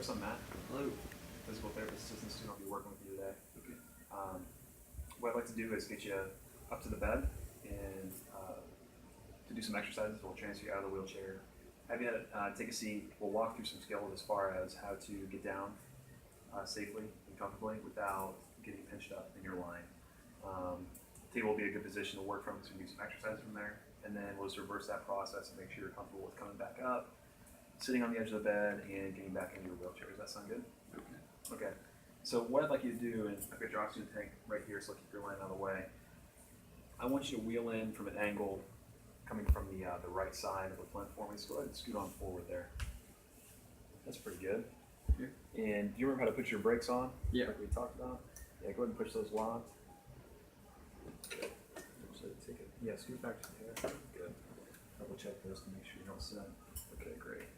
Chris, I'm Matt, Hello. physical therapist assistant student. I'll be working with you today. Okay. What I'd like to do is get you up to the bed and to do some exercises. We'll transfer you out of the wheelchair. Have you take a seat. We'll walk through some skills as far as how to get down safely and comfortably without getting pinched up in your line. Table will be a good position to work from, so we can do some exercises from there. And then we'll just reverse that process and make sure you're comfortable with coming back up, sitting on the edge of the bed, and getting back into your wheelchair. Does that sound good? Okay. Okay. So what I'd like you to do, and I've got your oxygen tank right here, so I'll keep your line out of the way. I want you to wheel in from an angle coming from the right side of the plinth for me. So go ahead and scoot on forward there. That's pretty good. Here. And do you remember how to put your brakes on? Yeah. Like we talked about? Yeah, go ahead and push those locked. Good. So take it. Yeah, scoot back to there. Good. Double check those to make sure you're all set. Okay, great.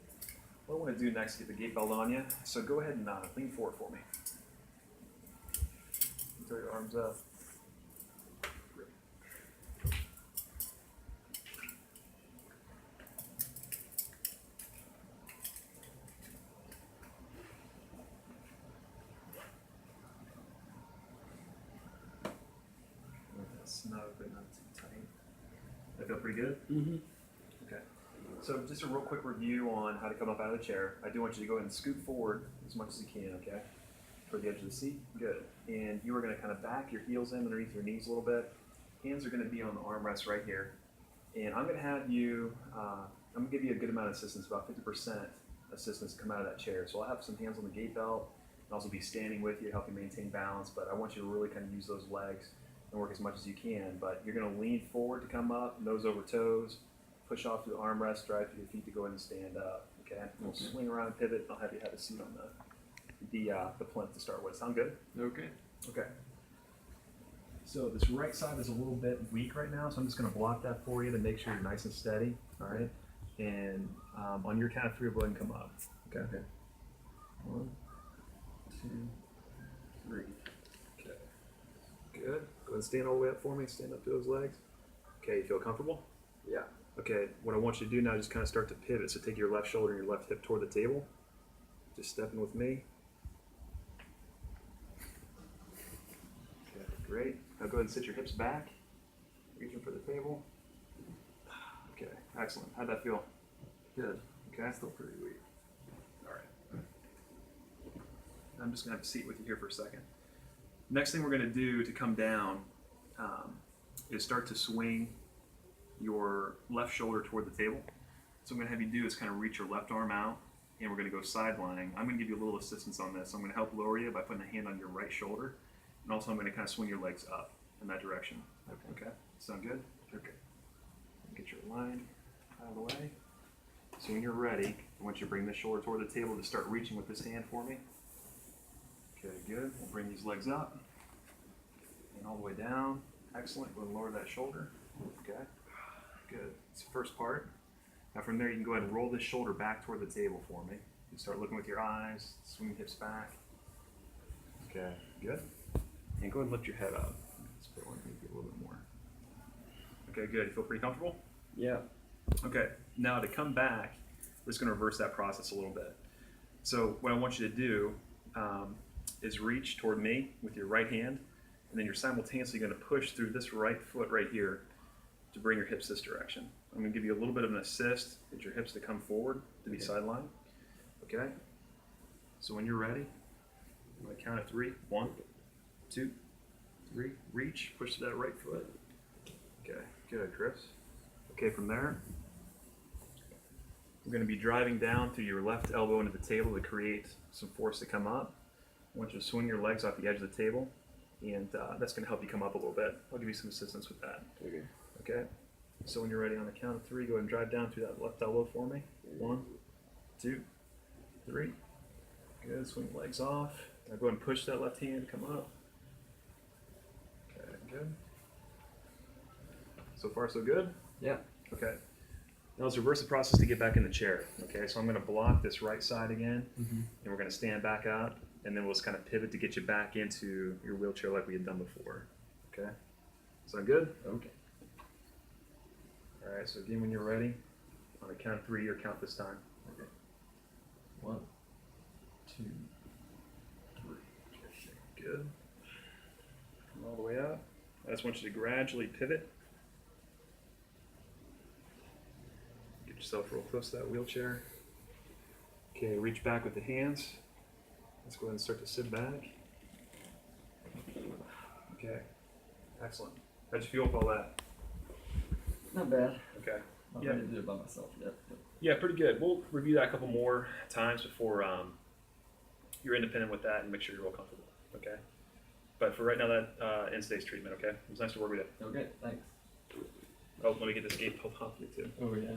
What I want to do next is get the gate belt on you. So go ahead and lean forward for me. Throw your arms up. Great. That's snug, but not too tight. That feel pretty good? Mm-hmm. Okay. So just a real quick review on how to come up out of the chair. I do want you to go ahead and scoot forward as much as you can, okay? Toward the edge of the seat. Good. And you are going to kind of back your heels in underneath your knees a little bit. Hands are going to be on the armrest right here. And I'm going to have you, I'm going to give you a good amount of assistance, about 50% assistance to come out of that chair. So I'll have some hands on the gate belt and also be standing with you to help you maintain balance. But I want you to really kind of use those legs and work as much as you can. But you're going to lean forward to come up, nose over toes. Push off the armrest, drive through your feet to go ahead and stand up. Okay, and we'll swing around and pivot. And I'll have you have a seat on the plinth to start with. Sound good? Okay. Okay. So this right side is a little bit weak right now, so I'm just going to block that for you to make sure you're nice and steady. All right. And on your count of three, go ahead and come up. Okay. Okay. 1, 2, 3. Okay. Good. Go ahead and stand all the way up for me. Stand up to those legs. Okay. You feel comfortable? Yeah. Okay, what I want you to do now is just kind of start to pivot. So take your left shoulder and your left hip toward the table. Just stepping with me. Okay, great. Now go ahead and sit your hips back. Reaching for the table. Okay, excellent. How'd that feel? Good. Okay. Still pretty weak. All right. I'm just going to have a seat with you here for a second. Next thing we're going to do to come down is start to swing your left shoulder toward the table. So I'm going to have you do is kind of reach your left arm out, and we're going to go sidelining. I'm going to give you a little assistance on this. I'm going to help lower you by putting a hand on your right shoulder, and also I'm going to kind of swing your legs up in that direction. Okay. Sound good? Okay. Get your line out of the way. So when you're ready, I want you to bring this shoulder toward the table to start reaching with this hand for me. Okay, good. We'll bring these legs up and all the way down. Excellent. Go and lower that shoulder. Okay. Good. It's the first part. Now from there, you can go ahead and roll this shoulder back toward the table for me. You start looking with your eyes, swing the hips back. Okay, good. And go ahead and lift your head up. Let's put one maybe a little bit more. Okay, good. You feel pretty comfortable? Yeah. Okay, now to come back, we're just going to reverse that process a little bit. So what I want you to do is reach toward me with your right hand, and then you're simultaneously going to push through this right foot right here to bring your hips this direction. I'm going to give you a little bit of an assist, get your hips to come forward to be sidelined. Okay? So when you're ready, I'm going to count of 3. 1, 2, 3. Reach, push to that right foot. Okay, good, Chris. Okay, from there, we're going to be driving down through your left elbow into the table to create some force to come up. I want you to swing your legs off the edge of the table, and that's going to help you come up a little bit. I'll give you some assistance with that. Okay. Okay, so when you're ready on the count of 3, go ahead and drive down through that left elbow for me. 1, 2, 3. Good, swing the legs off. Now go ahead and push that left hand, come up. Okay, good. So far, so good? Yeah. Okay. Now let's reverse the process to get back in the chair. Okay, so I'm going to block this right side again, and we're going to stand back up, and then we'll just kind of pivot to get you back into your wheelchair like we had done before. Okay? Sound good? Okay. All right, so again, when you're ready, on a count of 3, your count this time. Okay. 1, 2, 2, 3. Good. Come all the way up. I just want you to gradually pivot. Get yourself real close to that wheelchair. Okay, reach back with the hands. Let's go ahead and start to sit back. Okay, excellent. How'd you feel with all that? Not bad. Okay. Not Yeah. ready to do it by myself yet. But Yeah, pretty good. We'll review that a couple more times before you're independent with that and make sure you're real comfortable. Okay. But for right now, that ends today's treatment. Okay. It was nice to work with you. okay, thanks. Oh, let me get this gate pulled off you too. Oh yeah.